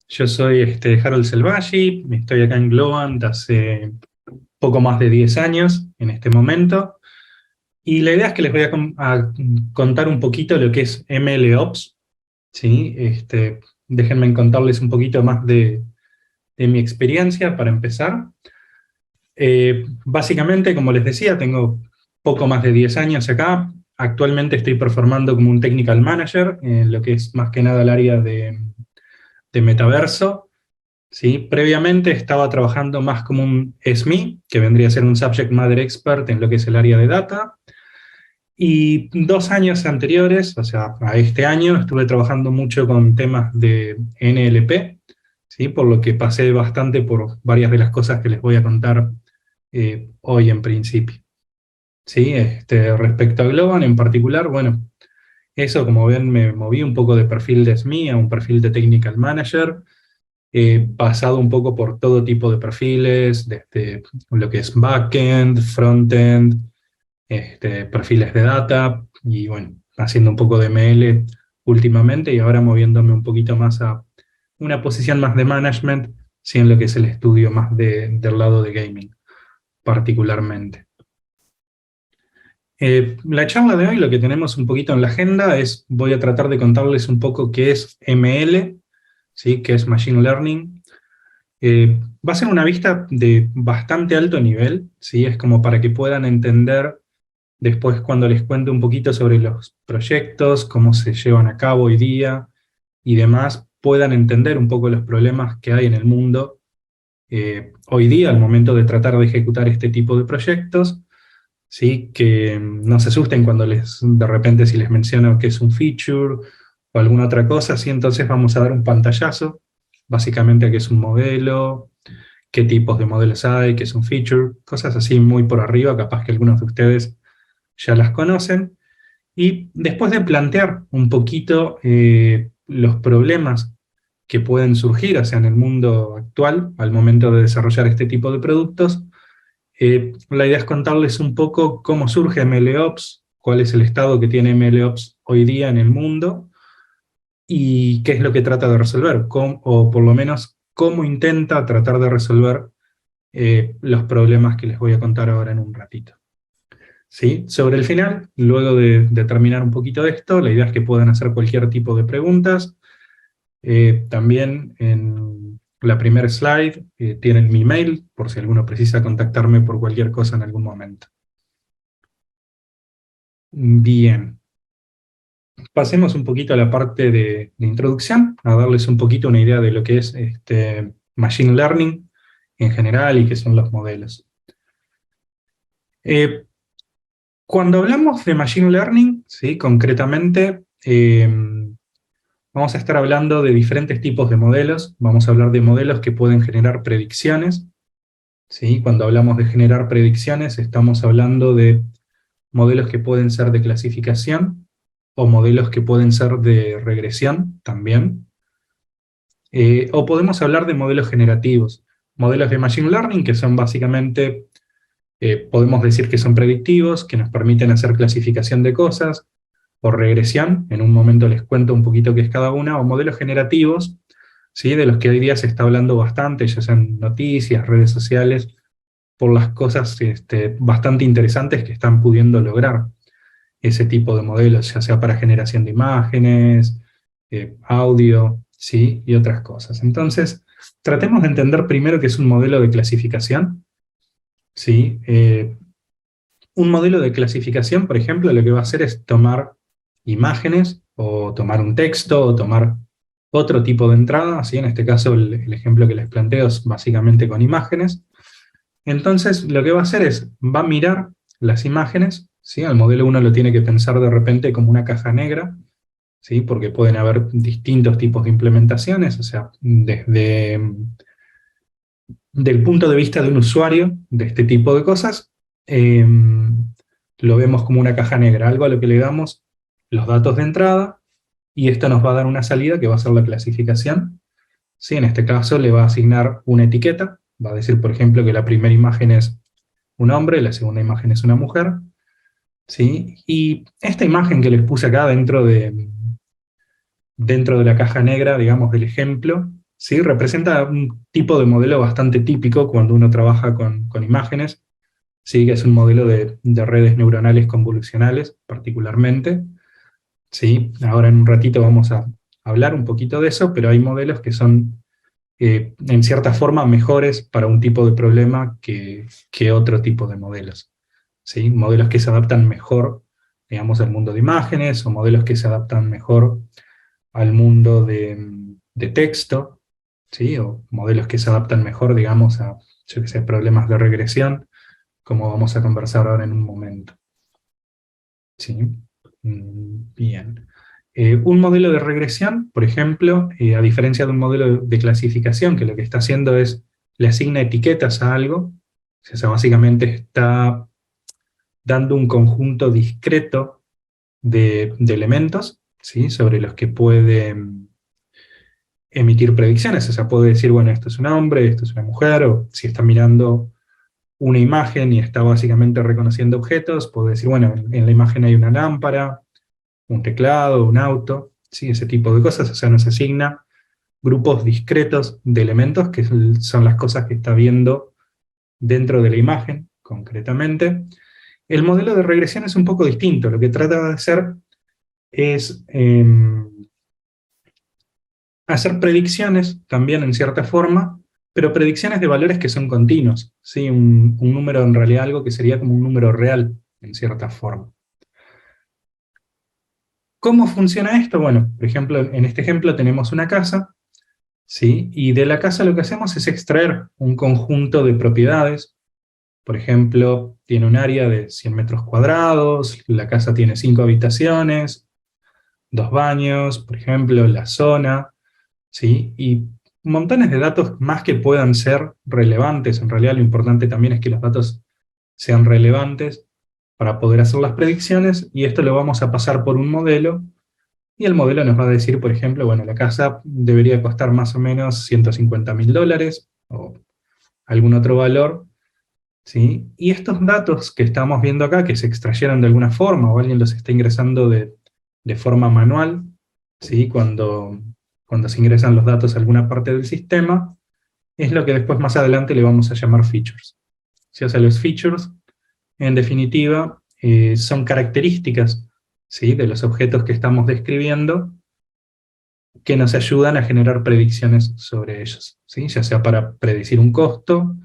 Yo soy Harold Selvaggi, estoy acá en Globant hace poco más de 10 años en este momento, y la idea es que les voy a contar un poquito lo que es MLOps, ¿sí? Déjenme contarles un poquito más de mi experiencia para empezar. Básicamente, como les decía, tengo poco más de 10 años acá. Actualmente estoy performando como un Technical Manager en lo que es más que nada el área de metaverso. ¿Sí? Previamente estaba trabajando más como un SME, que vendría a ser un Subject Matter Expert en lo que es el área de data. Y 2 años anteriores, o sea, a este año, estuve trabajando mucho con temas de NLP, ¿sí? Por lo que pasé bastante por varias de las cosas que les voy a contar hoy en principio. ¿Sí? Respecto a Globan en particular, bueno, eso como ven me moví un poco de perfil de SME a un perfil de Technical Manager. He pasado un poco por todo tipo de perfiles, desde lo que es backend, frontend, perfiles de data, y bueno, haciendo un poco de ML últimamente, y ahora moviéndome un poquito más a una posición más de management, sí, en lo que es el estudio más del lado de gaming, particularmente. La charla de hoy, lo que tenemos un poquito en la agenda es, voy a tratar de contarles un poco qué es ML, ¿sí? Qué es Machine Learning. Va a ser una vista de bastante alto nivel, ¿sí? Es como para que puedan entender después cuando les cuente un poquito sobre los proyectos, cómo se llevan a cabo hoy día y demás, puedan entender un poco los problemas que hay en el mundo hoy día al momento de tratar de ejecutar este tipo de proyectos, ¿sí? Que no se asusten cuando de repente si les menciono que es un feature o alguna otra cosa, ¿sí? Entonces vamos a dar un pantallazo, básicamente a qué es un modelo, qué tipos de modelos hay, qué es un feature, cosas así muy por arriba, capaz que algunos de ustedes ya las conocen. Y después de plantear un poquito los problemas que pueden surgir, o sea, en el mundo actual, al momento de desarrollar este tipo de productos, la idea es contarles un poco cómo surge MLOps, cuál es el estado que tiene MLOps hoy día en el mundo, y qué es lo que trata de resolver, o por lo menos cómo intenta tratar de resolver los problemas que les voy a contar ahora en un ratito. ¿Sí? Sobre el final, luego de terminar un poquito de esto, la idea es que puedan hacer cualquier tipo de preguntas. También en la primera slide tienen mi mail, por si alguno precisa contactarme por cualquier cosa en algún momento. Bien, pasemos un poquito a la parte de introducción, a darles un poquito una idea de lo que es Machine Learning en general y qué son los modelos. Eh, Cuando hablamos de Machine Learning, ¿sí? Concretamente, vamos a estar hablando de diferentes tipos de modelos. Vamos a hablar de modelos que pueden generar predicciones, ¿sí? Cuando hablamos de generar predicciones, estamos hablando de modelos que pueden ser de clasificación o modelos que pueden ser de regresión también. O podemos hablar de modelos generativos. Modelos de Machine Learning que son básicamente, podemos decir que son predictivos, que nos permiten hacer clasificación de cosas, o regresión, en un momento les cuento un poquito qué es cada una, o modelos generativos, ¿sí? De los que hoy día se está hablando bastante, ya sean noticias, redes sociales, por las cosas bastante interesantes que están pudiendo lograr ese tipo de modelos, ya sea para generación de imágenes, audio, ¿sí? Y otras cosas. Entonces, tratemos de entender primero qué es un modelo de clasificación, ¿sí? Un modelo de clasificación, por ejemplo, lo que va a hacer es tomar imágenes, o tomar un texto, o tomar otro tipo de entrada, ¿sí? En este caso el ejemplo que les planteo es básicamente con imágenes. Entonces lo que va a hacer es, va a mirar las imágenes, ¿sí? Al modelo uno lo tiene que pensar de repente como una caja negra, ¿sí? Porque pueden haber distintos tipos de implementaciones, o sea, desde del punto de vista de un usuario de este tipo de cosas, eh, lo vemos como una caja negra, algo a lo que le damos los datos de entrada, y esto nos va a dar una salida que va a ser la clasificación. ¿Sí? En este caso le va a asignar una etiqueta, va a decir, por ejemplo, que la primera imagen es un hombre, la segunda imagen es una mujer, ¿sí? Y esta imagen que les puse acá dentro de la caja negra, digamos, del ejemplo, ¿sí? Representa un tipo de modelo bastante típico cuando uno trabaja con imágenes, ¿sí? Que es un modelo de redes neuronales convolucionales, particularmente. ¿Sí? Ahora en un ratito vamos a hablar un poquito de eso, pero hay modelos que son en cierta forma mejores para un tipo de problema que otro tipo de modelos. ¿Sí? Modelos que se adaptan mejor, digamos, al mundo de imágenes, o modelos que se adaptan mejor al mundo de texto, ¿sí? O modelos que se adaptan mejor, digamos, a, yo qué sé, problemas de regresión, como vamos a conversar ahora en un momento. ¿Sí? Bien. Un modelo de regresión, por ejemplo, a diferencia de un modelo de clasificación, que lo que está haciendo es le asigna etiquetas a algo, o sea, básicamente está dando un conjunto discreto de elementos, ¿sí? Sobre los que puede emitir predicciones, o sea, puede decir, bueno, esto es un hombre, esto es una mujer, o si está mirando una imagen y está básicamente reconociendo objetos, puede decir, bueno, en la imagen hay una lámpara, un teclado, un auto, ¿sí? Ese tipo de cosas, o sea, nos asigna grupos discretos de elementos, que son las cosas que está viendo dentro de la imagen, concretamente. El modelo de regresión es un poco distinto, lo que trata de hacer es hacer predicciones, también en cierta forma, pero predicciones de valores que son continuos, ¿sí? Un número, en realidad algo que sería como un número real, en cierta forma. ¿Cómo funciona esto? Bueno, por ejemplo, en este ejemplo tenemos una casa, ¿sí? Y de la casa lo que hacemos es extraer un conjunto de propiedades. Por ejemplo, tiene un área de 100 metros cuadrados, la casa tiene 5 habitaciones, 2 baños, por ejemplo, la zona, ¿sí? Y montones de datos más que puedan ser relevantes. En realidad lo importante también es que los datos sean relevantes para poder hacer las predicciones, y esto lo vamos a pasar por un modelo. Y el modelo nos va a decir, por ejemplo, bueno, la casa debería costar más o menos $150.000 o algún otro valor, ¿sí? Y estos datos que estamos viendo acá, que se extrayeron de alguna forma o alguien los está ingresando de forma manual, ¿sí? Cuando se ingresan los datos a alguna parte del sistema, es lo que después más adelante le vamos a llamar features. ¿Sí? O sea, los features, en definitiva, son características, ¿sí? De los objetos que estamos describiendo, que nos ayudan a generar predicciones sobre ellos, ¿sí? Ya sea para predecir un costo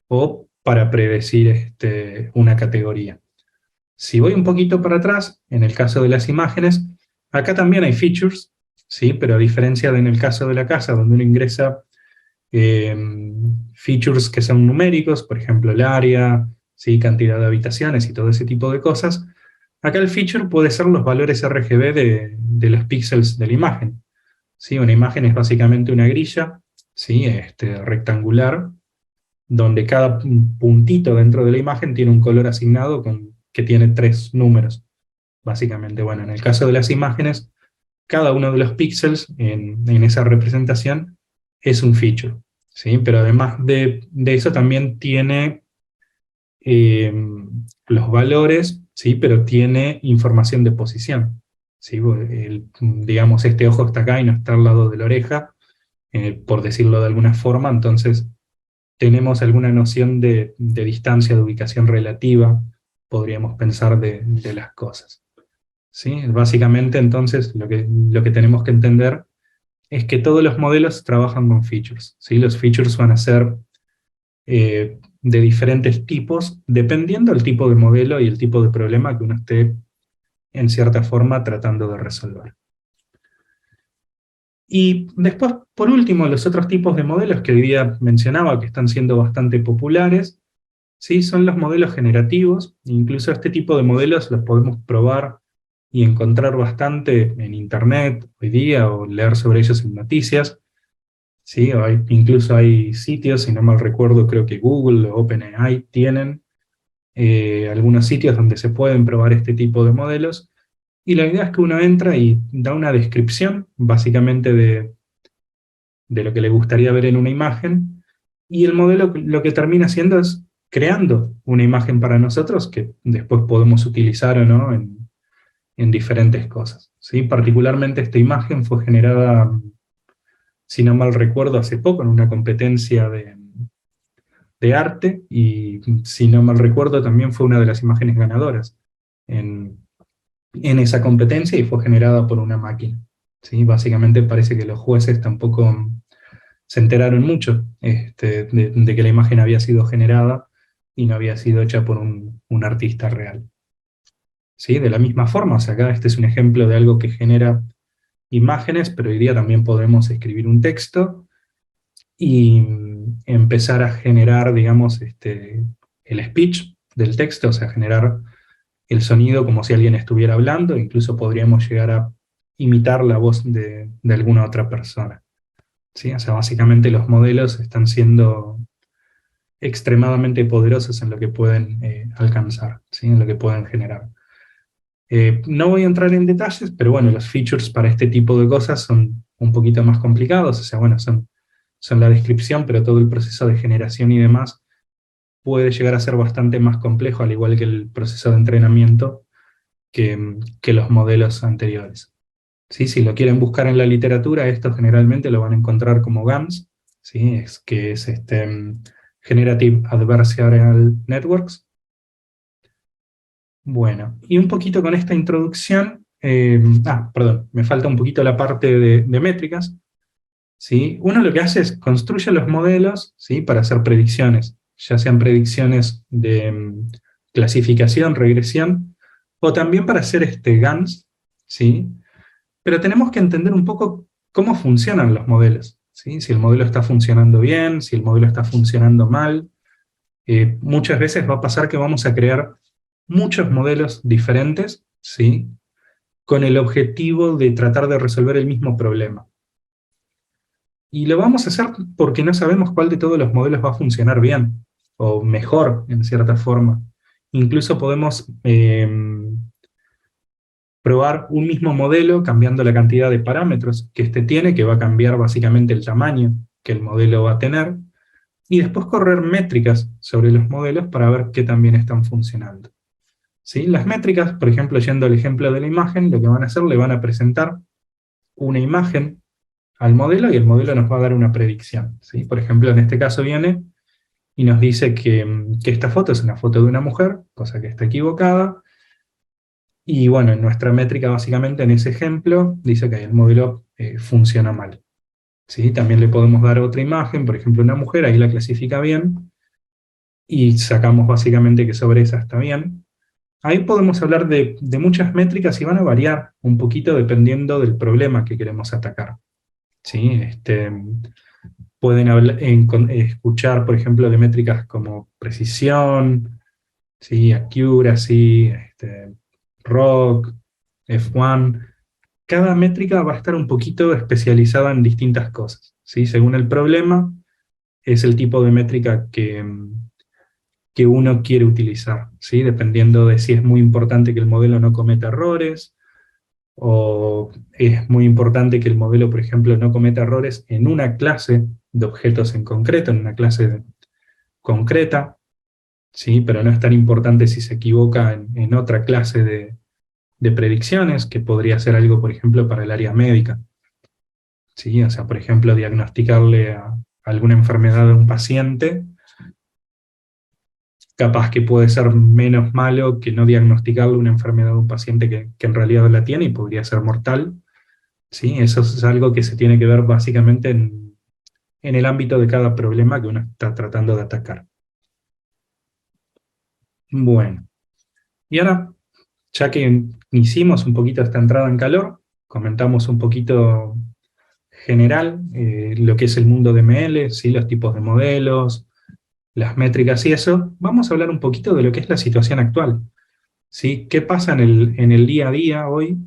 o para predecir una categoría. Si voy un poquito para atrás, en el caso de las imágenes, acá también hay features, ¿sí? Pero a diferencia de en el caso de la casa, donde uno ingresa eh, features que son numéricos, por ejemplo el área, ¿sí? Cantidad de habitaciones y todo ese tipo de cosas, acá el feature puede ser los valores RGB de los píxeles de la imagen. ¿Sí? Una imagen es básicamente una grilla, ¿sí? Rectangular, donde cada puntito dentro de la imagen tiene un color asignado que tiene 3 números. Básicamente, bueno, en el caso de las imágenes, cada uno de los píxeles en esa representación es un feature, ¿sí? Pero además de eso también tiene eh, los valores, ¿sí? Pero tiene información de posición, ¿sí? Digamos, este ojo está acá y no está al lado de la oreja, por decirlo de alguna forma, entonces tenemos alguna noción de distancia, de ubicación relativa, podríamos pensar de las cosas. ¿Sí? Básicamente, entonces, lo que tenemos que entender es que todos los modelos trabajan con features, ¿sí? Los features van a ser de diferentes tipos, dependiendo del tipo de modelo y el tipo de problema que uno esté, en cierta forma, tratando de resolver. Y después, por último, los otros tipos de modelos que hoy día mencionaba, que están siendo bastante populares, ¿sí? Son los modelos generativos. Incluso este tipo de modelos los podemos probar y encontrar bastante en Internet hoy día, o leer sobre ellos en noticias, ¿sí? Incluso hay sitios, si no mal recuerdo, creo que Google o OpenAI tienen algunos sitios donde se pueden probar este tipo de modelos, y la idea es que uno entra y da una descripción, básicamente, de lo que le gustaría ver en una imagen, y el modelo lo que termina haciendo es creando una imagen para nosotros que después podemos utilizar o no en diferentes cosas, ¿sí? Particularmente esta imagen fue generada si no mal recuerdo, hace poco en una competencia de arte, y si no mal recuerdo también fue una de las imágenes ganadoras en, en esa competencia y fue generada por una máquina. ¿Sí? Básicamente parece que los jueces tampoco se enteraron mucho de que la imagen había sido generada y no había sido hecha por un artista real. ¿Sí? De la misma forma, o sea, acá este es un ejemplo de algo que genera imágenes, pero hoy día también podemos escribir un texto y empezar a generar, digamos, el speech del texto, o sea, generar el sonido como si alguien estuviera hablando, incluso podríamos llegar a imitar la voz de alguna otra persona. ¿Sí? O sea, básicamente los modelos están siendo extremadamente poderosos en lo que pueden alcanzar, ¿sí? En lo que pueden generar. No voy a entrar en detalles, pero bueno, los features para este tipo de cosas son un poquito más complicados, o sea, bueno, son la descripción, pero todo el proceso de generación y demás puede llegar a ser bastante más complejo, al igual que el proceso de entrenamiento, que los modelos anteriores. ¿Sí? Si lo quieren buscar en la literatura, esto generalmente lo van a encontrar como GANs, ¿sí? Que es Generative Adversarial Networks. Bueno, y un poquito con esta introducción, perdón, me falta un poquito la parte de métricas. ¿Sí? Uno lo que hace es construye los modelos, ¿sí? Para hacer predicciones, ya sean predicciones de clasificación, regresión, o también para hacer GANs, ¿sí? Pero tenemos que entender un poco cómo funcionan los modelos, ¿sí? Si el modelo está funcionando bien, si el modelo está funcionando mal. Muchas veces va a pasar que vamos a crear muchos modelos diferentes, ¿sí? Con el objetivo de tratar de resolver el mismo problema. Y lo vamos a hacer porque no sabemos cuál de todos los modelos va a funcionar bien, o mejor, en cierta forma. Incluso podemos probar un mismo modelo cambiando la cantidad de parámetros que tiene, que va a cambiar básicamente el tamaño que el modelo va a tener, y después correr métricas sobre los modelos para ver qué también están funcionando. ¿Sí? Las métricas, por ejemplo, yendo al ejemplo de la imagen, lo que van a hacer, le van a presentar una imagen al modelo y el modelo nos va a dar una predicción. ¿Sí? Por ejemplo, en este caso viene y nos dice que esta foto es una foto de una mujer, cosa que está equivocada, y bueno, en nuestra métrica básicamente en ese ejemplo dice que el modelo funciona mal. ¿Sí? También le podemos dar otra imagen, por ejemplo una mujer, ahí la clasifica bien, y sacamos básicamente que sobre esa está bien. Ahí podemos hablar de muchas métricas y van a variar un poquito dependiendo del problema que queremos atacar. ¿Sí? Pueden escuchar, por ejemplo, de métricas como precisión, ¿sí? Accuracy, ROC, F1. Cada métrica va a estar un poquito especializada en distintas cosas, ¿sí? Según el problema, es el tipo de métrica que uno quiere utilizar, ¿sí? Dependiendo de si es muy importante que el modelo no cometa errores, o es muy importante que el modelo, por ejemplo, no cometa errores en una clase de objetos en concreto, en una clase concreta, ¿sí? Pero no es tan importante si se equivoca en otra clase de predicciones, que podría ser algo, por ejemplo, para el área médica. ¿Sí? O sea, por ejemplo, diagnosticarle a alguna enfermedad a un paciente, capaz que puede ser menos malo que no diagnosticarle una enfermedad a un paciente que en realidad la tiene y podría ser mortal. ¿Sí? Eso es algo que se tiene que ver básicamente en el ámbito de cada problema que uno está tratando de atacar. Bueno, y ahora, ya que hicimos un poquito esta entrada en calor, comentamos un poquito general lo que es el mundo de ML, ¿sí? Los tipos de modelos, las métricas y eso, vamos a hablar un poquito de lo que es la situación actual. ¿Sí? ¿Qué pasa en el día a día hoy,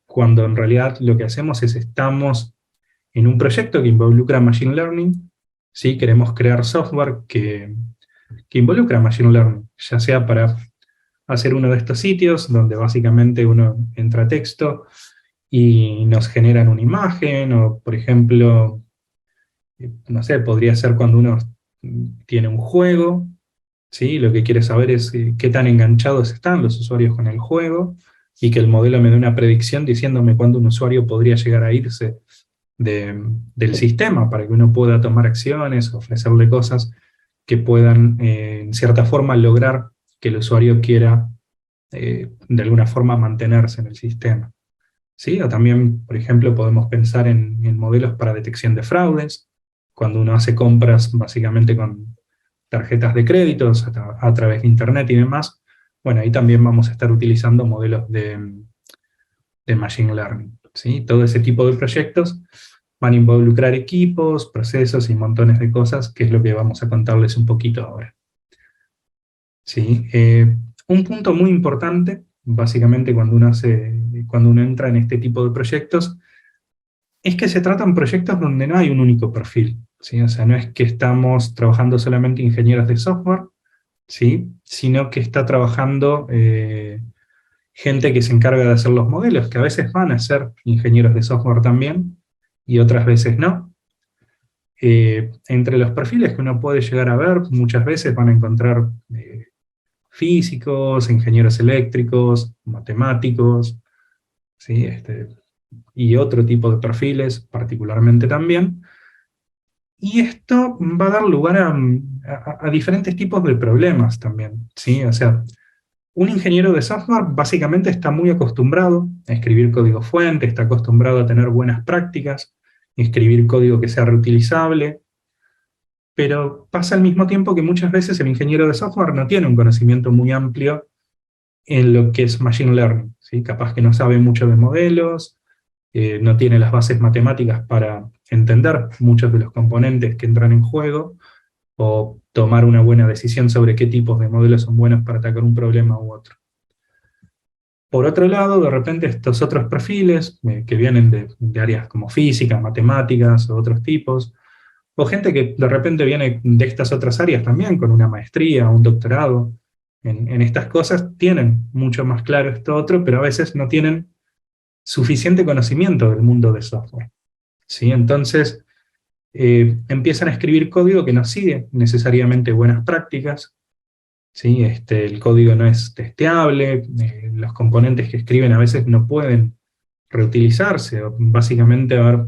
cuando en realidad lo que hacemos es estamos en un proyecto que involucra Machine Learning? ¿Sí? Queremos crear software que involucra Machine Learning, ya sea para hacer uno de estos sitios, donde básicamente uno entra texto y nos generan una imagen, o por ejemplo, no sé, podría ser cuando uno tiene un juego, ¿sí? Lo que quiere saber es qué tan enganchados están los usuarios con el juego, y que el modelo me dé una predicción diciéndome cuándo un usuario podría llegar a irse del sistema, para que uno pueda tomar acciones, ofrecerle cosas que puedan, en cierta forma, lograr que el usuario quiera, de alguna forma, mantenerse en el sistema. ¿Sí? O también, por ejemplo, podemos pensar en modelos para detección de fraudes, cuando uno hace compras básicamente con tarjetas de créditos a través de Internet y demás. Bueno, ahí también vamos a estar utilizando modelos de Machine Learning. ¿Sí? Todo ese tipo de proyectos van a involucrar equipos, procesos y montones de cosas, que es lo que vamos a contarles un poquito ahora. ¿Sí? Un punto muy importante, básicamente cuando uno entra en este tipo de proyectos, es que se tratan proyectos donde no hay un único perfil, ¿sí? O sea, no es que estamos trabajando solamente ingenieros de software, ¿sí? Sino que está trabajando gente que se encarga de hacer los modelos, que a veces van a ser ingenieros de software también, y otras veces no. Entre los perfiles que uno puede llegar a ver, muchas veces van a encontrar físicos, ingenieros eléctricos, matemáticos, ¿sí? Y otro tipo de perfiles particularmente también. Y esto va a dar lugar a diferentes tipos de problemas también, ¿sí? O sea, un ingeniero de software básicamente está muy acostumbrado a escribir código fuente, está acostumbrado a tener buenas prácticas, escribir código que sea reutilizable, pero pasa al mismo tiempo que muchas veces el ingeniero de software no tiene un conocimiento muy amplio en lo que es Machine Learning, ¿sí? Capaz que no sabe mucho de modelos, no tiene las bases matemáticas para entender muchos de los componentes que entran en juego, o tomar una buena decisión sobre qué tipos de modelos son buenos para atacar un problema u otro. Por otro lado, de repente estos otros perfiles, que vienen de áreas como física, matemáticas o otros tipos, o gente que de repente viene de estas otras áreas también, con una maestría, un doctorado, en estas cosas, tienen mucho más claro esto otro, pero a veces no tienen suficiente conocimiento del mundo de software, ¿sí? Entonces, empiezan a escribir código que no sigue necesariamente buenas prácticas, ¿sí? El código no es testeable, los componentes que escriben a veces no pueden reutilizarse. Básicamente, a ver,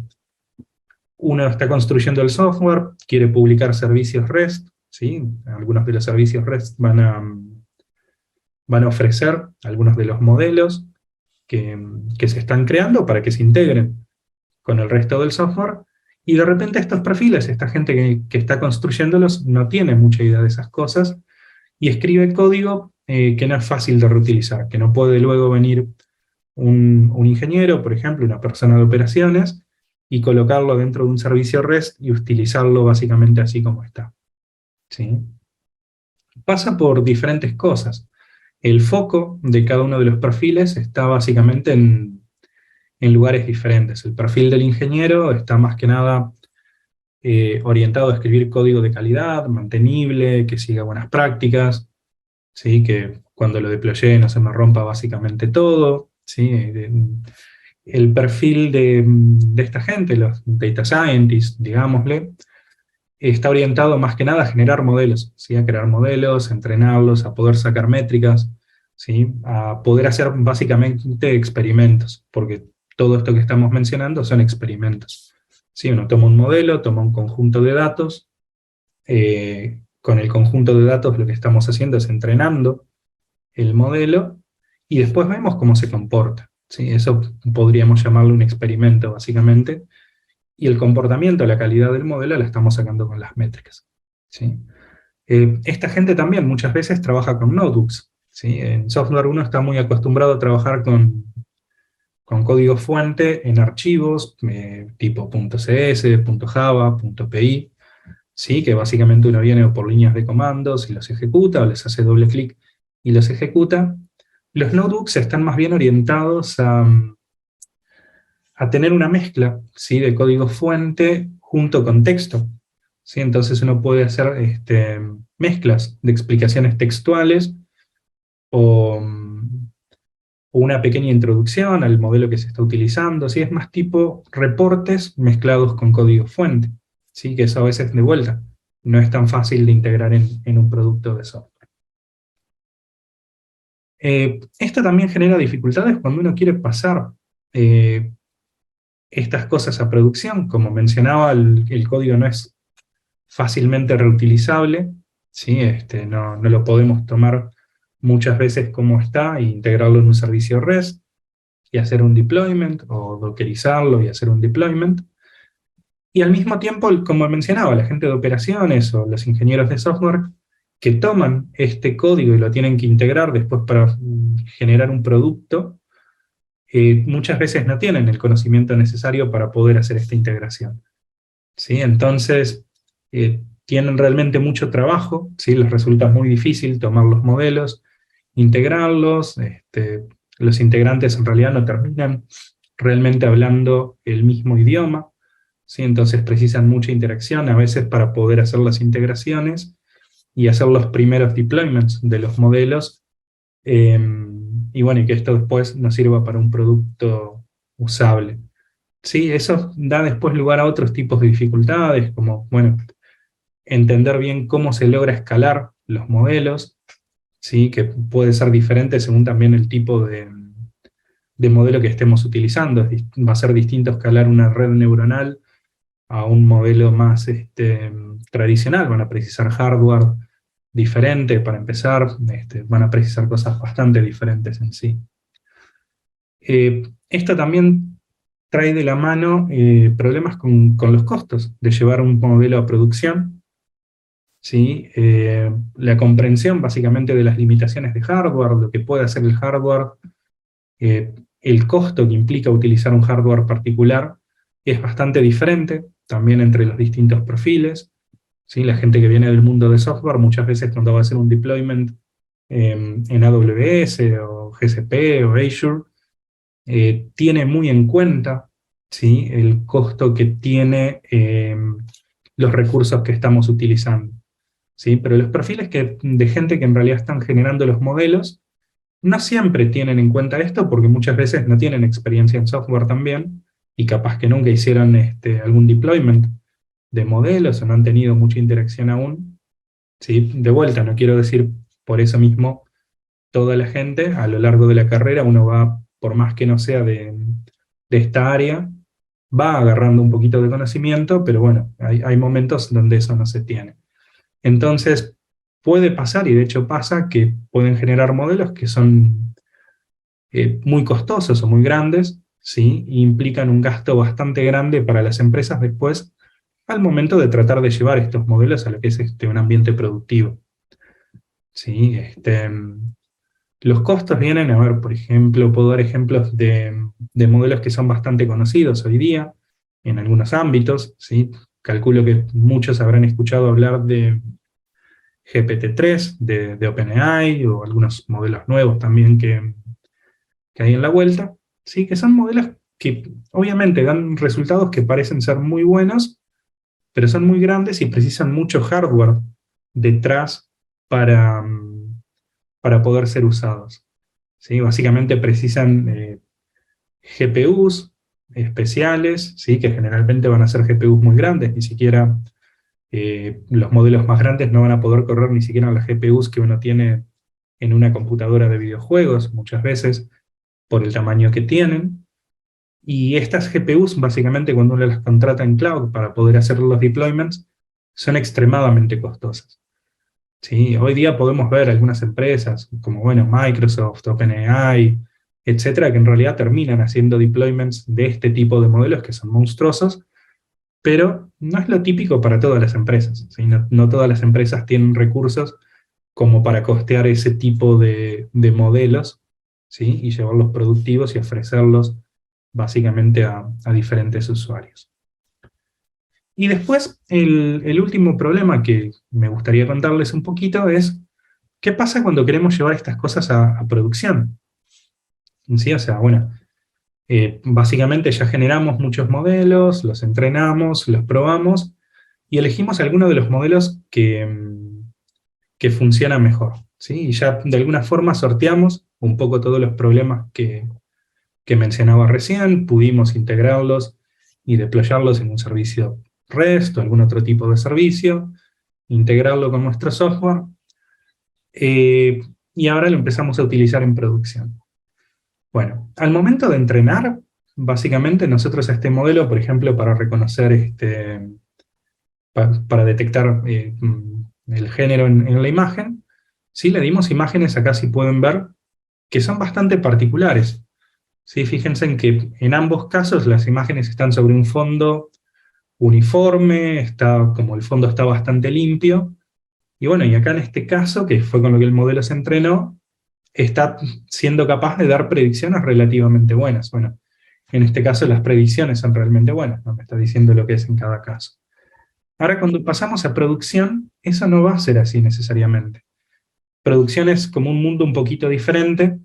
uno está construyendo el software, quiere publicar servicios REST, ¿sí? Algunos de los servicios REST van a ofrecer algunos de los modelos que se están creando para que se integren con el resto del software, y de repente estos perfiles, esta gente que está construyéndolos, no tiene mucha idea de esas cosas, y escribe código que no es fácil de reutilizar, que no puede luego venir un ingeniero, por ejemplo, una persona de operaciones, y colocarlo dentro de un servicio REST y utilizarlo básicamente así como está, ¿sí? Pasa por diferentes cosas. El foco de cada uno de los perfiles está básicamente en lugares diferentes. El perfil del ingeniero está más que nada orientado a escribir código de calidad, mantenible, que siga buenas prácticas, ¿sí? Que cuando lo deploye no se me rompa básicamente todo, ¿sí? El perfil de esta gente, los data scientists, digámosle, está orientado más que nada a generar modelos, ¿sí? A crear modelos, a entrenarlos, a poder sacar métricas, ¿sí? A poder hacer básicamente experimentos, porque todo esto que estamos mencionando son experimentos. ¿Sí? Uno toma un modelo, toma un conjunto de datos, con el conjunto de datos lo que estamos haciendo es entrenando el modelo, y después vemos cómo se comporta, ¿sí? Eso podríamos llamarlo un experimento, básicamente, y el comportamiento, la calidad del modelo la estamos sacando con las métricas, ¿sí? Esta gente también muchas veces trabaja con notebooks, ¿sí? En software uno está muy acostumbrado a trabajar con código fuente en archivos tipo .cs, .java, .pi, ¿sí? Que básicamente uno viene por líneas de comandos y los ejecuta, o les hace doble clic y los ejecuta. Los notebooks están más bien orientados a tener una mezcla, ¿sí? De código fuente junto con texto, ¿sí? Entonces uno puede hacer mezclas de explicaciones textuales o, o una pequeña introducción al modelo que se está utilizando, ¿sí? Es más tipo reportes mezclados con código fuente, ¿sí? Que eso a veces de vuelta no es tan fácil de integrar en un producto de software. Esto también genera dificultades cuando uno quiere pasar estas cosas a producción. Como mencionaba, el código no es fácilmente reutilizable, ¿sí? No lo podemos tomar muchas veces como está e integrarlo en un servicio REST y hacer un deployment, o dockerizarlo y hacer un deployment. Y al mismo tiempo, como mencionaba, la gente de operaciones o los ingenieros de software que toman este código y lo tienen que integrar después para generar un producto, muchas veces no tienen el conocimiento necesario para poder hacer esta integración, ¿sí? Entonces, tienen realmente mucho trabajo, ¿sí? Les resulta muy difícil tomar los modelos, integrarlos, los integrantes en realidad no terminan realmente hablando el mismo idioma, ¿sí? Entonces precisan mucha interacción a veces para poder hacer las integraciones y hacer los primeros deployments de los modelos, y bueno, y que esto después nos sirva para un producto usable. Sí, eso da después lugar a otros tipos de dificultades, como, bueno, entender bien cómo se logra escalar los modelos, ¿sí? Que puede ser diferente según también el tipo de modelo que estemos utilizando. Va a ser distinto escalar una red neuronal a un modelo más tradicional. Van a precisar hardware diferente para empezar, van a precisar cosas bastante diferentes en sí. Esto también trae de la mano problemas con los costos de llevar un modelo a producción, ¿sí? La comprensión básicamente de las limitaciones de hardware, lo que puede hacer el hardware, el costo que implica utilizar un hardware particular es bastante diferente también entre los distintos perfiles, ¿sí? La gente que viene del mundo de software muchas veces cuando va a hacer un deployment en AWS o GCP o Azure, tiene muy en cuenta, ¿sí? El costo que tiene los recursos que estamos utilizando, ¿sí? Pero los perfiles de gente que en realidad están generando los modelos no siempre tienen en cuenta esto porque muchas veces no tienen experiencia en software también y capaz que nunca hicieron algún deployment de modelos o no han tenido mucha interacción aún, ¿sí? De vuelta, no quiero decir por eso mismo toda la gente, a lo largo de la carrera uno va, por más que no sea de esta área, va agarrando un poquito de conocimiento, pero bueno, hay momentos donde eso no se tiene. Entonces, puede pasar, y de hecho pasa, que pueden generar modelos que son muy costosos o muy grandes, ¿sí? E implican un gasto bastante grande para las empresas después, al momento de tratar de llevar estos modelos a lo que es un ambiente productivo, ¿sí? Los costos vienen, a ver, por ejemplo, puedo dar ejemplos de modelos que son bastante conocidos hoy día, en algunos ámbitos, ¿sí? Calculo que muchos habrán escuchado hablar de GPT-3, de OpenAI, o algunos modelos nuevos también que hay en la vuelta, ¿sí? Que son modelos que obviamente dan resultados que parecen ser muy buenos, pero son muy grandes y precisan mucho hardware detrás para, para poder ser usados, ¿sí? Básicamente precisan GPUs especiales, ¿sí? Que generalmente van a ser GPUs muy grandes, ni siquiera los modelos más grandes no van a poder correr ni siquiera las GPUs que uno tiene en una computadora de videojuegos, muchas veces, por el tamaño que tienen. Y estas GPUs, básicamente, cuando uno las contrata en cloud para poder hacer los deployments, son extremadamente costosas, ¿sí? Hoy día podemos ver algunas empresas, como bueno, Microsoft, OpenAI, etcétera, que en realidad terminan haciendo deployments de este tipo de modelos que son monstruosos, pero no es lo típico para todas las empresas, ¿sí? No todas las empresas tienen recursos como para costear ese tipo de modelos, ¿sí? Y llevarlos productivos y ofrecerlos básicamente a diferentes usuarios. Y después, el último problema que me gustaría contarles un poquito es, ¿qué pasa cuando queremos llevar estas cosas a producción? ¿Sí? O sea, bueno, básicamente ya generamos muchos modelos, los entrenamos, los probamos, y elegimos alguno de los modelos que funciona mejor, ¿sí? Y ya de alguna forma sorteamos un poco todos los problemas que mencionaba recién, pudimos integrarlos y deployarlos en un servicio REST o algún otro tipo de servicio, integrarlo con nuestro software, y ahora lo empezamos a utilizar en producción. Bueno, al momento de entrenar, básicamente nosotros a este modelo, por ejemplo, para reconocer, para detectar el género en la imagen, sí le dimos imágenes, acá si pueden ver, que son bastante particulares. ¿Sí? Fíjense en que en ambos casos las imágenes están sobre un fondo uniforme, como el fondo está bastante limpio, y bueno, y acá en este caso, que fue con lo que el modelo se entrenó, está siendo capaz de dar predicciones relativamente buenas. Bueno, en este caso las predicciones son realmente buenas, no me está diciendo lo que es en cada caso. Ahora cuando pasamos a producción, eso no va a ser así necesariamente. Producción es como un mundo un poquito diferente,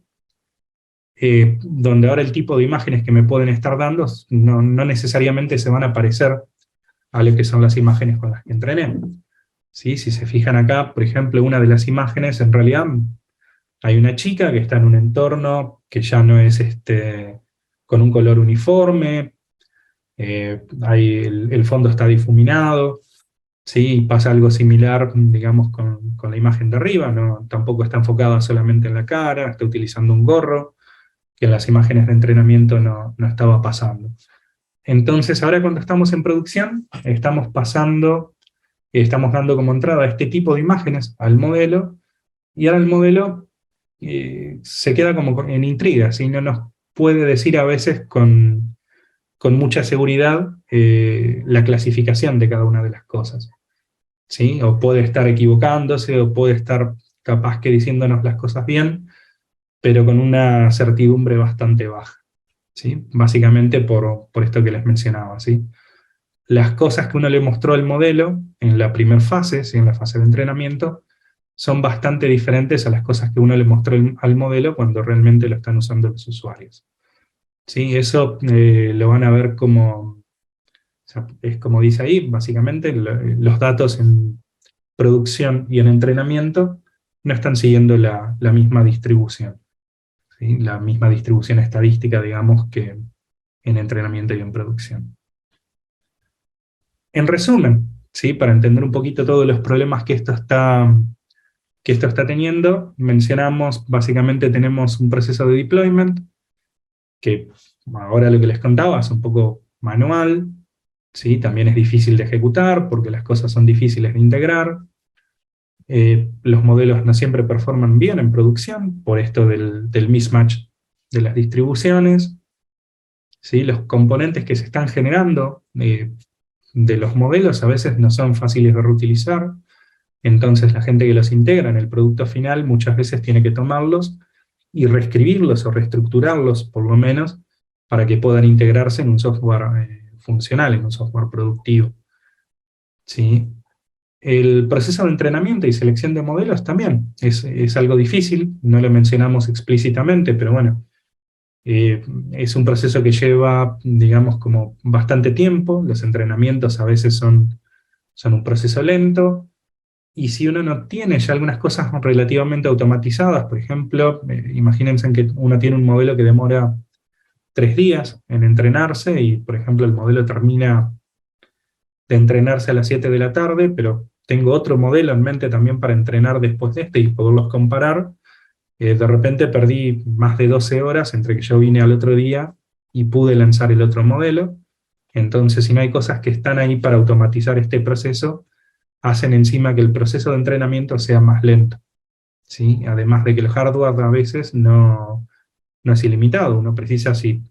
donde ahora el tipo de imágenes que me pueden estar dando no necesariamente se van a parecer a lo que son las imágenes con las que entrené. ¿Sí? Si se fijan acá, por ejemplo, una de las imágenes, en realidad hay una chica que está en un entorno que ya no es con un color uniforme, el fondo está difuminado, ¿sí? Pasa algo similar, digamos, con la imagen de arriba, ¿no? Tampoco está enfocada solamente en la cara, está utilizando un gorro, que en las imágenes de entrenamiento no estaba pasando. Entonces, ahora cuando estamos en producción, estamos dando como entrada este tipo de imágenes al modelo, y ahora el modelo se queda como en intriga, ¿sí? No nos puede decir a veces con mucha seguridad la clasificación de cada una de las cosas. ¿Sí? O puede estar equivocándose, o puede estar capaz que diciéndonos las cosas bien, pero con una certidumbre bastante baja. ¿Sí? Básicamente por esto que les mencionaba. ¿Sí? Las cosas que uno le mostró al modelo en la primera fase, ¿sí? En la fase de entrenamiento, son bastante diferentes a las cosas que uno le mostró al modelo cuando realmente lo están usando los usuarios. ¿Sí? Eso lo van a ver como, o sea, es como dice ahí, básicamente los datos en producción y en entrenamiento no están siguiendo la misma distribución. ¿Sí? La misma distribución estadística, digamos, que en entrenamiento y en producción. En resumen, ¿sí? Para entender un poquito todos los problemas que esto está teniendo, mencionamos, básicamente tenemos un proceso de deployment, que ahora lo que les contaba es un poco manual, ¿sí? También es difícil de ejecutar porque las cosas son difíciles de integrar. Los modelos no siempre performan bien en producción por esto del mismatch de las distribuciones. ¿Sí? Los componentes que se están generando de los modelos a veces no son fáciles de reutilizar, entonces la gente que los integra en el producto final muchas veces tiene que tomarlos y reescribirlos o reestructurarlos por lo menos para que puedan integrarse en un software funcional, en un software productivo. ¿Sí? El proceso de entrenamiento y selección de modelos también es algo difícil, no lo mencionamos explícitamente, pero bueno, es un proceso que lleva, digamos, como bastante tiempo, los entrenamientos a veces son un proceso lento, y si uno no tiene ya algunas cosas relativamente automatizadas, por ejemplo, imagínense en que uno tiene un modelo que demora 3 días en entrenarse, y por ejemplo el modelo termina de entrenarse a las 7 de la tarde, pero tengo otro modelo en mente también para entrenar después de este y poderlos comparar, de repente perdí más de 12 horas entre que yo vine al otro día y pude lanzar el otro modelo. Entonces, si no hay cosas que están ahí para automatizar este proceso, hacen encima que el proceso de entrenamiento sea más lento. ¿Sí? Además de que el hardware a veces no es ilimitado. Uno precisa, si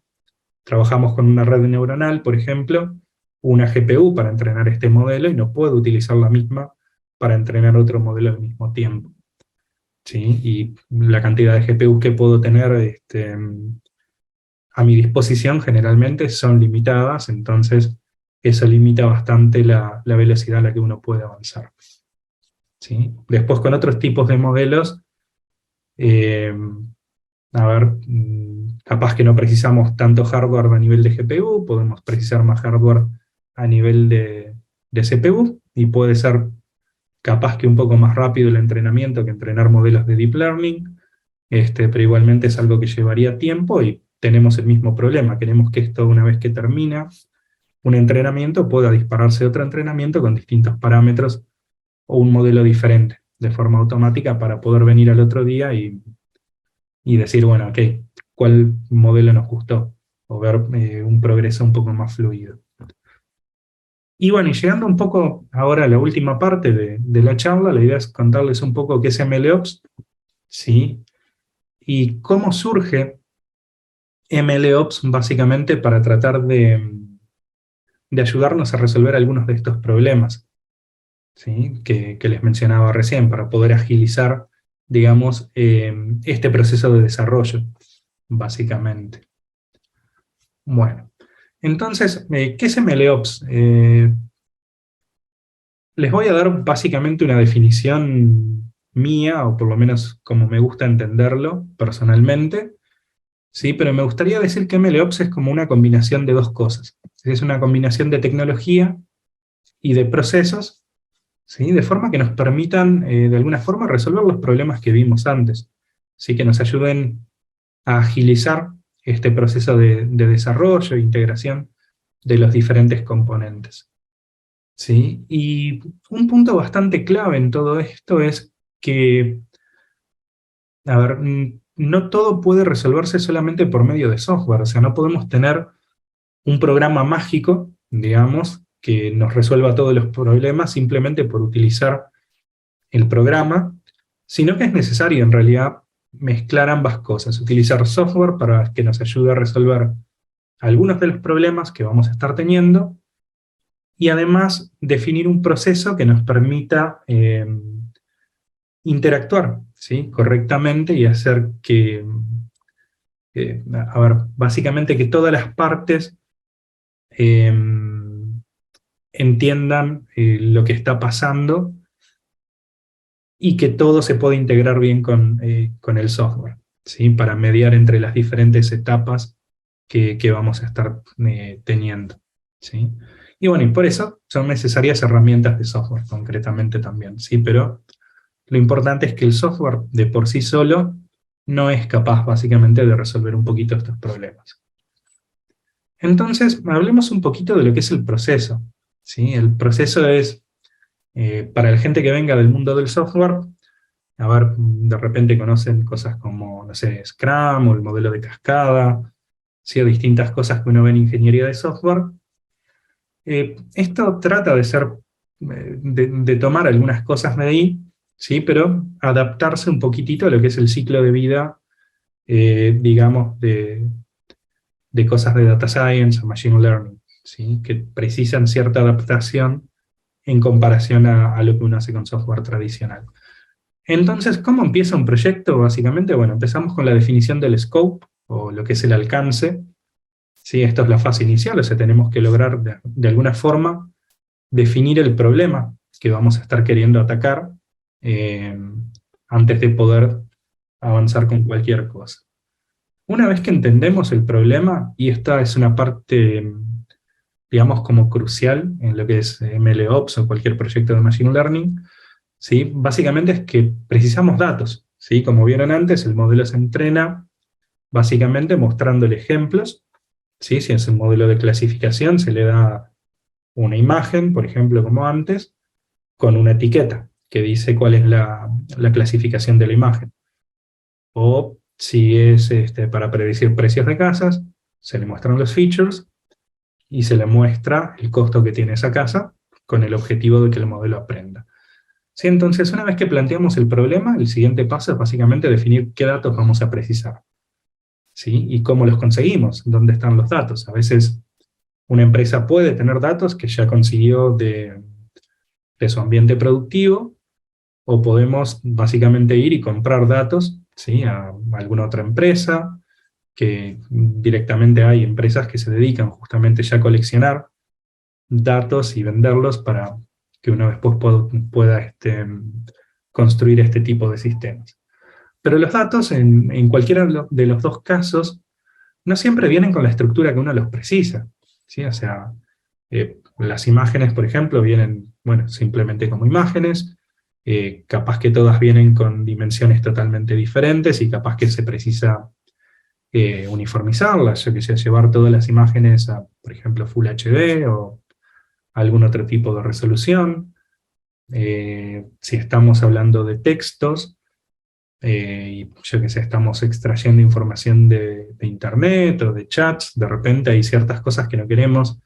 trabajamos con una red neuronal, por ejemplo, una GPU para entrenar este modelo y no puedo utilizar la misma para entrenar otro modelo al mismo tiempo. ¿Sí? Y la cantidad de GPUs que puedo tener a mi disposición generalmente son limitadas, entonces eso limita bastante la velocidad a la que uno puede avanzar. ¿Sí? Después con otros tipos de modelos, eh, a ver, capaz que no precisamos tanto hardware a nivel de GPU, podemos precisar más hardware a nivel de CPU, y puede ser capaz que un poco más rápido el entrenamiento que entrenar modelos de Deep Learning, pero igualmente es algo que llevaría tiempo y tenemos el mismo problema. Queremos que esto, una vez que termina un entrenamiento, pueda dispararse otro entrenamiento con distintos parámetros o un modelo diferente de forma automática para poder venir al otro día y decir, bueno, ok, ¿cuál modelo nos gustó? o ver un progreso un poco más fluido. Y bueno, y llegando un poco ahora a la última parte de la charla, la idea es contarles un poco qué es MLOps, ¿sí? Y cómo surge MLOps básicamente para tratar de ayudarnos a resolver algunos de estos problemas, ¿sí? Que les mencionaba recién, para poder agilizar, digamos, este proceso de desarrollo, básicamente. Bueno, entonces, ¿qué es MLOps? Les voy a dar básicamente una definición mía, o por lo menos como me gusta entenderlo personalmente, ¿sí? Pero me gustaría decir que MLOps es como una combinación de dos cosas. Es una combinación de tecnología y de procesos, ¿sí? De forma que nos permitan, de alguna forma, resolver los problemas que vimos antes, ¿sí? Que nos ayuden a agilizar este proceso de desarrollo e integración de los diferentes componentes, ¿sí? Y un punto bastante clave en todo esto es que, a ver, no todo puede resolverse solamente por medio de software, o sea, no podemos tener un programa mágico, digamos, que nos resuelva todos los problemas simplemente por utilizar el programa, sino que es necesario en realidad mezclar ambas cosas, utilizar software para que nos ayude a resolver algunos de los problemas que vamos a estar teniendo, y además definir un proceso que nos permita interactuar, ¿sí? Correctamente y hacer que, a ver, básicamente que todas las partes eh, entiendan lo que está pasando y que todo se pueda integrar bien con el software, ¿sí? Para mediar entre las diferentes etapas que vamos a estar teniendo, ¿sí? Y bueno, y por eso son necesarias herramientas de software concretamente también, ¿sí? Pero lo importante es que el software de por sí solo no es capaz básicamente de resolver un poquito estos problemas. Entonces, hablemos un poquito de lo que es el proceso, ¿sí? El proceso es, para la gente que venga del mundo del software, a ver, de repente conocen cosas como, no sé, Scrum o el modelo de cascada, ¿sí? O distintas cosas que uno ve en ingeniería de software. Esto trata de ser, de tomar algunas cosas de ahí, ¿sí? Pero adaptarse un poquitito a lo que es el ciclo de vida, digamos, de cosas de data science o machine learning, ¿sí? Que precisan cierta adaptación en comparación a lo que uno hace con software tradicional. Entonces, ¿cómo empieza un proyecto? Básicamente, bueno, empezamos con la definición del scope, o lo que es el alcance, ¿sí? Esto es la fase inicial, o sea, tenemos que lograr de alguna forma definir el problema que vamos a estar queriendo atacar eh, antes de poder avanzar con cualquier cosa. Una vez que entendemos el problema, y esta es una parte, digamos, como crucial en lo que es MLOps o cualquier proyecto de Machine Learning, ¿sí? Básicamente es que precisamos datos, ¿sí? Como vieron antes, el modelo se entrena básicamente mostrándole ejemplos, ¿sí? Si es un modelo de clasificación, se le da una imagen, por ejemplo, como antes, con una etiqueta que dice cuál es la clasificación de la imagen. O si es para predecir precios de casas, se le muestran los features y se le muestra el costo que tiene esa casa con el objetivo de que el modelo aprenda. Sí, entonces, una vez que planteamos el problema, el siguiente paso es básicamente definir qué datos vamos a precisar, ¿sí? Y cómo los conseguimos, dónde están los datos. A veces una empresa puede tener datos que ya consiguió de su ambiente productivo, o podemos básicamente ir y comprar datos, ¿sí? A alguna otra empresa, que directamente hay empresas que se dedican justamente ya a coleccionar datos y venderlos para que uno después pueda construir este tipo de sistemas. Pero los datos, en cualquiera de los dos casos, no siempre vienen con la estructura que uno los precisa, ¿sí? O sea, las imágenes, por ejemplo, vienen, bueno, simplemente como imágenes, capaz que todas vienen con dimensiones totalmente diferentes y capaz que se precisa uniformizarlas, yo que sé, llevar todas las imágenes a, por ejemplo, Full HD o algún otro tipo de resolución. Si estamos hablando de textos, y yo qué sé, estamos extrayendo información de internet o de chats, de repente hay ciertas cosas que no queremos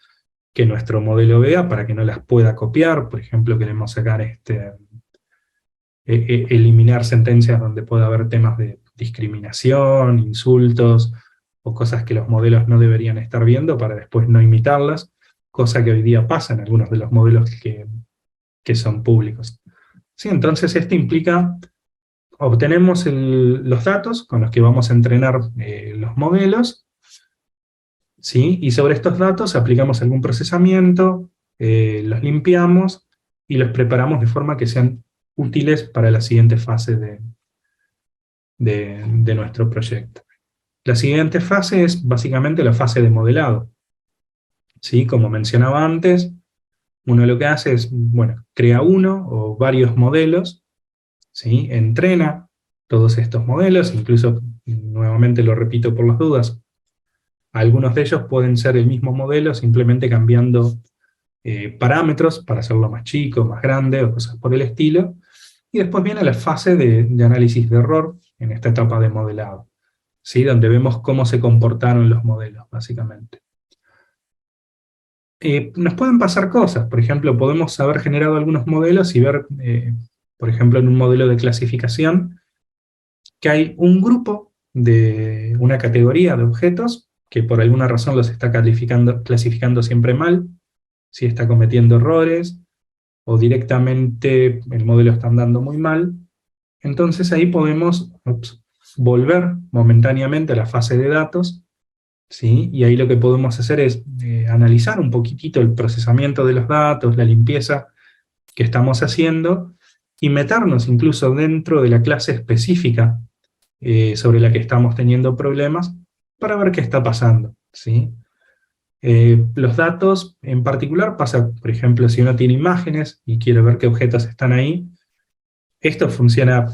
que nuestro modelo vea para que no las pueda copiar. Por ejemplo, queremos sacar eliminar sentencias donde pueda haber temas de discriminación, insultos, o cosas que los modelos no deberían estar viendo para después no imitarlas, cosa que hoy día pasa en algunos de los modelos que son públicos. Sí, entonces esto implica, obtenemos los datos con los que vamos a entrenar los modelos, ¿sí? Y sobre estos datos aplicamos algún procesamiento, los limpiamos y los preparamos de forma que sean útiles para la siguiente fase de nuestro proyecto. La siguiente fase es básicamente la fase de modelado. ¿Sí? Como mencionaba antes, uno lo que hace es, bueno, crea uno o varios modelos, ¿sí? Entrena todos estos modelos, incluso, nuevamente lo repito por las dudas, algunos de ellos pueden ser el mismo modelo, simplemente cambiando parámetros para hacerlo más chico, más grande, o cosas por el estilo. Y después viene la fase de análisis de error, en esta etapa de modelado, ¿sí? Donde vemos cómo se comportaron los modelos, básicamente. Nos pueden pasar cosas, por ejemplo, podemos haber generado algunos modelos y ver, por ejemplo, en un modelo de clasificación, que hay un grupo de una categoría de objetos que por alguna razón los está clasificando siempre mal, si está cometiendo errores, o directamente el modelo está andando muy mal. Entonces ahí podemos volver momentáneamente a la fase de datos, ¿sí? Y ahí lo que podemos hacer es analizar un poquitito el procesamiento de los datos, la limpieza que estamos haciendo, y meternos incluso dentro de la clase específica sobre la que estamos teniendo problemas, para ver qué está pasando, ¿sí? Los datos en particular pasa, por ejemplo, si uno tiene imágenes y quiere ver qué objetos están ahí, esto funciona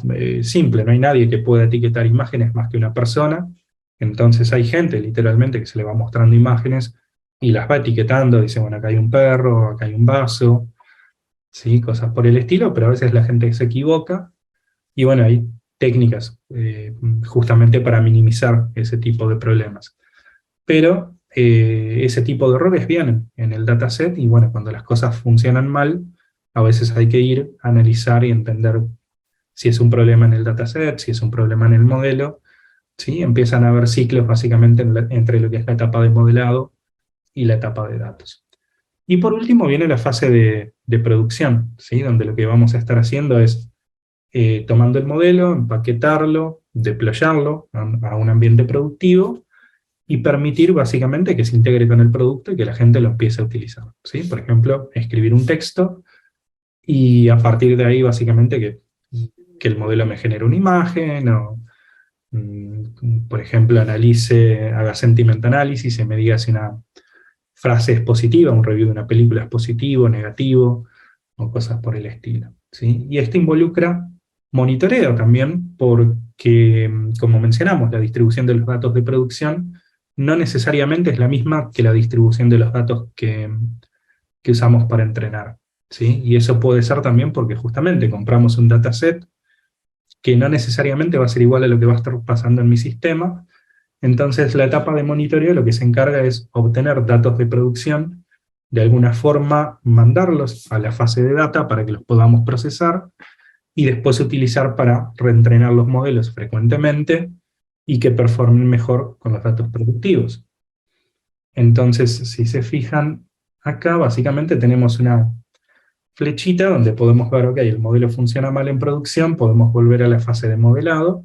simple, no hay nadie que pueda etiquetar imágenes más que una persona, entonces hay gente literalmente que se le va mostrando imágenes y las va etiquetando, dice, bueno, acá hay un perro, acá hay un vaso, ¿sí? Cosas por el estilo, pero a veces la gente se equivoca, y bueno, hay técnicas justamente para minimizar ese tipo de problemas. Pero ese tipo de errores vienen en el dataset, y bueno, cuando las cosas funcionan mal, a veces hay que ir a analizar y entender si es un problema en el dataset, si es un problema en el modelo, ¿sí? Empiezan a haber ciclos básicamente entre lo que es la etapa de modelado y la etapa de datos. Y por último viene la fase de producción, ¿sí? Donde lo que vamos a estar haciendo es tomando el modelo, empaquetarlo, deployarlo a un ambiente productivo, y permitir básicamente que se integre con el producto y que la gente lo empiece a utilizar, ¿sí? Por ejemplo, escribir un texto, y a partir de ahí básicamente que el modelo me genere una imagen, o por ejemplo haga sentiment analysis y me diga si una frase es positiva, un review de una película es positivo, negativo, o cosas por el estilo, ¿sí? Y esto involucra monitoreo también, porque, como mencionamos, la distribución de los datos de producción no necesariamente es la misma que la distribución de los datos que usamos para entrenar, ¿sí? Y eso puede ser también porque justamente compramos un dataset que no necesariamente va a ser igual a lo que va a estar pasando en mi sistema. Entonces la etapa de monitoreo lo que se encarga es obtener datos de producción, de alguna forma mandarlos a la fase de data para que los podamos procesar, y después utilizar para reentrenar los modelos frecuentemente y que performen mejor con los datos productivos. Entonces, si se fijan, acá básicamente tenemos una flechita donde podemos ver, ok, el modelo funciona mal en producción, podemos volver a la fase de modelado,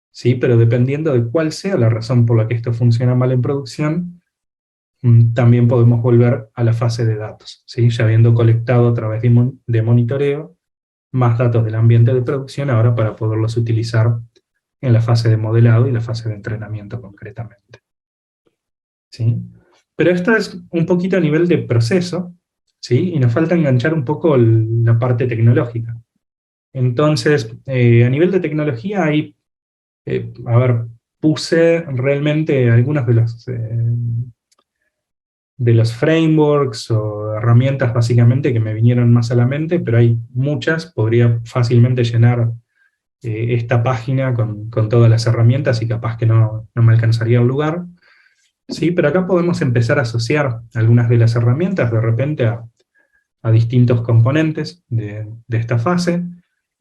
¿sí? Pero dependiendo de cuál sea la razón por la que esto funciona mal en producción, también podemos volver a la fase de datos, ¿sí? Ya habiendo colectado a través de monitoreo más datos del ambiente de producción, ahora para poderlos utilizar en la fase de modelado y la fase de entrenamiento concretamente, ¿sí? Pero esto es un poquito a nivel de proceso, ¿sí? Y nos falta enganchar un poco la parte tecnológica. Entonces, a nivel de tecnología hay, a ver, puse realmente algunos de los frameworks o herramientas básicamente que me vinieron más a la mente, pero hay muchas, podría fácilmente llenar esta página con todas las herramientas y capaz que no me alcanzaría el lugar. Sí, pero acá podemos empezar a asociar algunas de las herramientas de repente a distintos componentes de esta fase.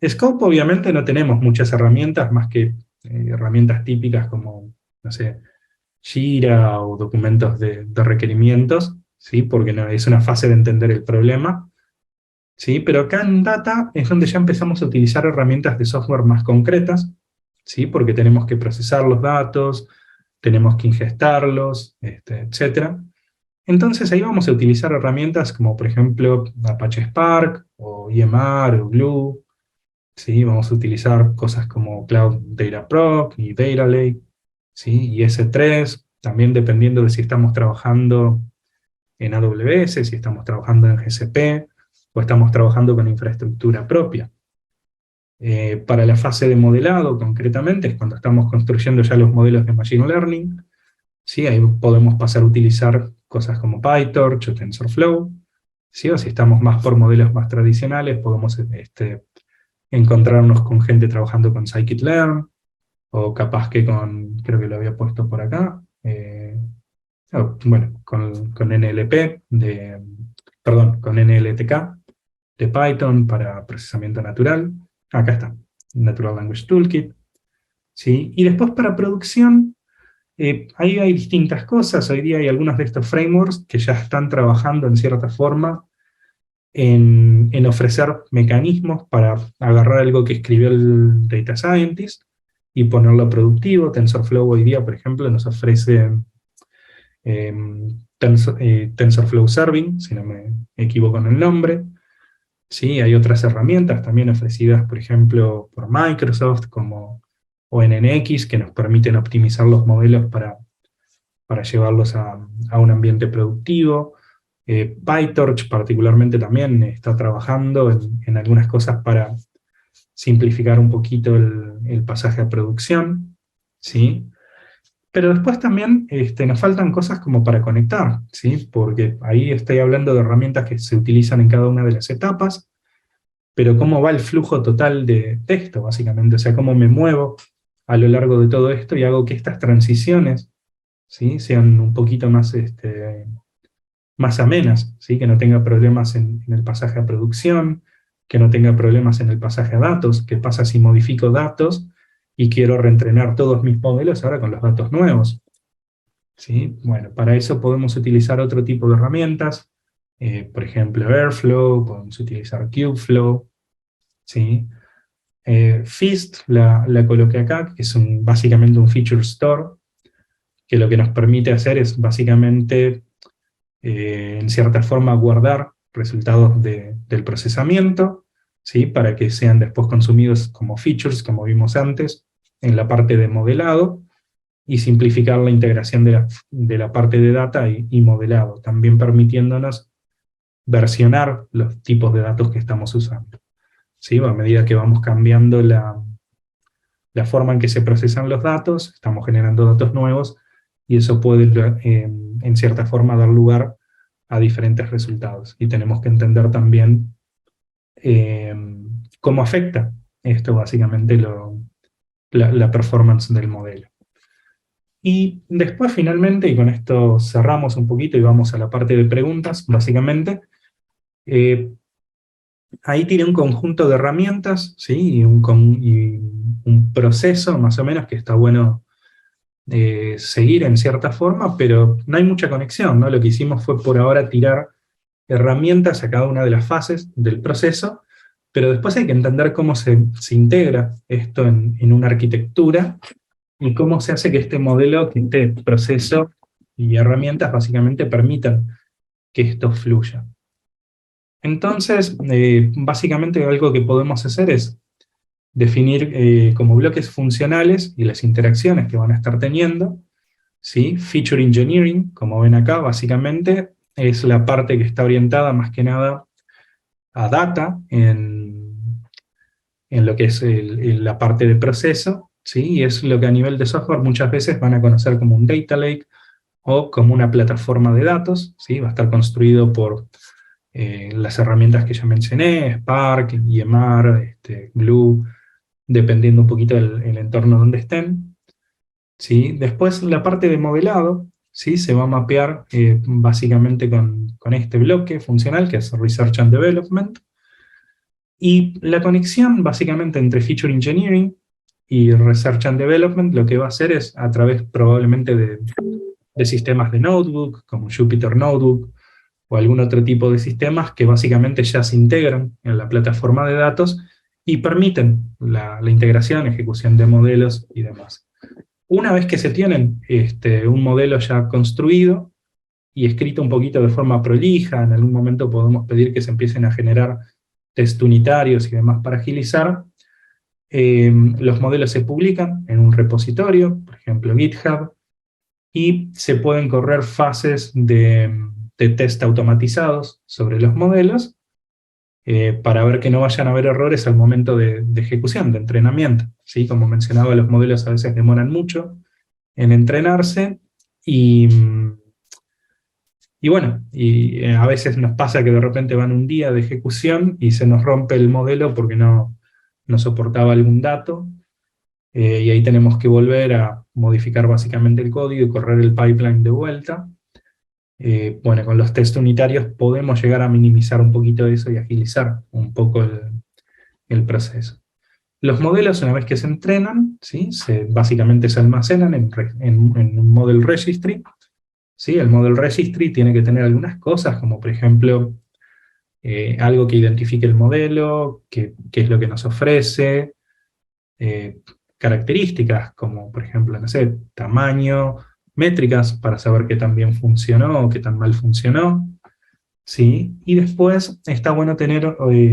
Scope obviamente no tenemos muchas herramientas, más que herramientas típicas como, no sé, Jira o documentos de requerimientos, ¿sí? Porque no, es una fase de entender el problema. ¿Sí? Pero acá en Data es donde ya empezamos a utilizar herramientas de software más concretas, ¿sí? Porque tenemos que procesar los datos, tenemos que ingestarlos, etc. Entonces ahí vamos a utilizar herramientas como por ejemplo Apache Spark, o EMR, o Glue, ¿sí? Vamos a utilizar cosas como Cloud Data Proc y Data Lake, ¿sí? Y S3, también dependiendo de si estamos trabajando en AWS, si estamos trabajando en GCP, o estamos trabajando con infraestructura propia. Para la fase de modelado, concretamente, es cuando estamos construyendo ya los modelos de Machine Learning, ¿sí? Ahí podemos pasar a utilizar cosas como PyTorch o TensorFlow, ¿sí? O si estamos más por modelos más tradicionales, podemos encontrarnos con gente trabajando con Scikit-learn, o capaz que creo que lo había puesto por acá, bueno, con NLP, perdón, con NLTK, de Python para procesamiento natural. Acá está, Natural Language Toolkit. ¿Sí? Y después para producción, ahí hay distintas cosas. Hoy día hay algunos de estos frameworks que ya están trabajando en cierta forma en ofrecer mecanismos para agarrar algo que escribió el Data Scientist y ponerlo productivo. TensorFlow hoy día, por ejemplo, nos ofrece TensorFlow Serving, si no me equivoco en el nombre. ¿Sí? Hay otras herramientas también ofrecidas, por ejemplo, por Microsoft, como ONNX, que nos permiten optimizar los modelos para llevarlos a un ambiente productivo. PyTorch particularmente también está trabajando en algunas cosas para simplificar un poquito el pasaje a producción, ¿sí? Pero después también nos faltan cosas como para conectar, ¿sí? Porque ahí estoy hablando de herramientas que se utilizan en cada una de las etapas, pero cómo va el flujo total de texto, básicamente, o sea, cómo me muevo a lo largo de todo esto y hago que estas transiciones, ¿sí? Sean un poquito más amenas, ¿sí? Que no tenga problemas en el pasaje a producción, que no tenga problemas en el pasaje a datos. ¿Qué pasa si modifico datos y quiero reentrenar todos mis modelos ahora con los datos nuevos? ¿Sí? Bueno, para eso podemos utilizar otro tipo de herramientas, por ejemplo Airflow, podemos utilizar Kubeflow, ¿sí? Feast la coloqué acá, que es básicamente un feature store, que lo que nos permite hacer es básicamente, en cierta forma, guardar resultados del procesamiento, ¿sí? Para que sean después consumidos como features, como vimos antes, en la parte de modelado, y simplificar la integración de la parte de data y modelado, también permitiéndonos versionar los tipos de datos que estamos usando. ¿Sí? A medida que vamos cambiando la forma en que se procesan los datos, estamos generando datos nuevos, y eso puede, en cierta forma, dar lugar a diferentes resultados. Y tenemos que entender también eh, cómo afecta esto básicamente la performance del modelo. Y después finalmente, y con esto cerramos un poquito y vamos a la parte de preguntas, básicamente, ahí tiene un conjunto de herramientas, ¿sí? Y un proceso más o menos que está bueno seguir en cierta forma, pero no hay mucha conexión, ¿no? Lo que hicimos fue por ahora tirar herramientas a cada una de las fases del proceso, pero después hay que entender cómo se integra esto en una arquitectura, y cómo se hace que este modelo, que este proceso y herramientas básicamente permitan que esto fluya. Entonces, básicamente algo que podemos hacer es definir como bloques funcionales y las interacciones que van a estar teniendo, ¿sí? Feature engineering, como ven acá, básicamente es la parte que está orientada más que nada a data en lo que es la parte de proceso, ¿sí? Y es lo que a nivel de software muchas veces van a conocer como un data lake o como una plataforma de datos, ¿sí? Va a estar construido por las herramientas que ya mencioné, Spark, EMR, Glue, dependiendo un poquito del entorno donde estén. ¿Sí? Después la parte de modelado, ¿sí? Se va a mapear básicamente con este bloque funcional que es Research and Development, y la conexión básicamente entre Feature Engineering y Research and Development lo que va a hacer es a través probablemente de sistemas de notebook, como Jupyter Notebook, o algún otro tipo de sistemas que básicamente ya se integran en la plataforma de datos y permiten la integración, ejecución de modelos y demás. Una vez que se tienen un modelo ya construido y escrito un poquito de forma prolija, en algún momento podemos pedir que se empiecen a generar test unitarios y demás para agilizar, los modelos se publican en un repositorio, por ejemplo GitHub, y se pueden correr fases de test automatizados sobre los modelos, para ver que no vayan a haber errores al momento de ejecución, de entrenamiento. ¿Sí? Como mencionaba, los modelos a veces demoran mucho en entrenarse, y bueno, a veces nos pasa que de repente van un día de ejecución y se nos rompe el modelo porque no soportaba algún dato, y ahí tenemos que volver a modificar básicamente el código y correr el pipeline de vuelta. Bueno, con los test unitarios podemos llegar a minimizar un poquito eso y agilizar un poco el proceso. Los modelos, una vez que se entrenan, ¿sí? Básicamente se almacenan en un model registry. ¿Sí? El model registry tiene que tener algunas cosas, como por ejemplo, algo que identifique el modelo, qué es lo que nos ofrece, eh, características como por ejemplo, no sé, tamaño, métricas para saber qué tan bien funcionó o qué tan mal funcionó, ¿sí? Y después está bueno tener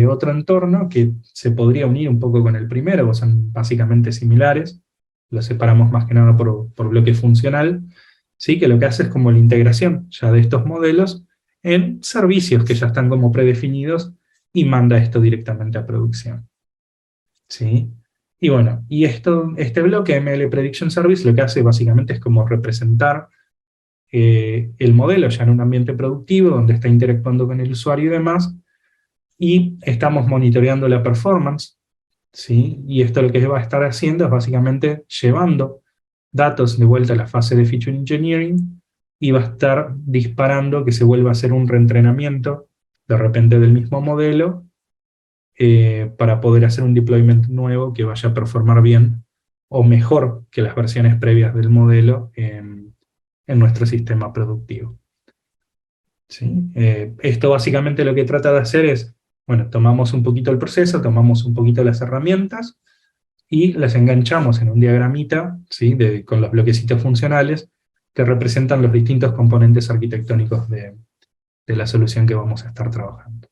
otro entorno que se podría unir un poco con el primero, o son básicamente similares, lo separamos más que nada por bloque funcional, ¿sí? Que lo que hace es como la integración ya de estos modelos en servicios que ya están como predefinidos y manda esto directamente a producción, ¿sí? Y bueno, este bloque ML Prediction Service lo que hace básicamente es como representar el modelo ya en un ambiente productivo, donde está interactuando con el usuario y demás, y estamos monitoreando la performance, ¿sí? Y esto lo que va a estar haciendo es básicamente llevando datos de vuelta a la fase de Feature Engineering, y va a estar disparando que se vuelva a hacer un reentrenamiento de repente del mismo modelo, para poder hacer un deployment nuevo que vaya a performar bien o mejor que las versiones previas del modelo en nuestro sistema productivo. ¿Sí? Esto básicamente lo que trata de hacer es, bueno, tomamos un poquito el proceso, tomamos un poquito las herramientas y las enganchamos en un diagramita, ¿sí? Con los bloquecitos funcionales que representan los distintos componentes arquitectónicos de la solución que vamos a estar trabajando.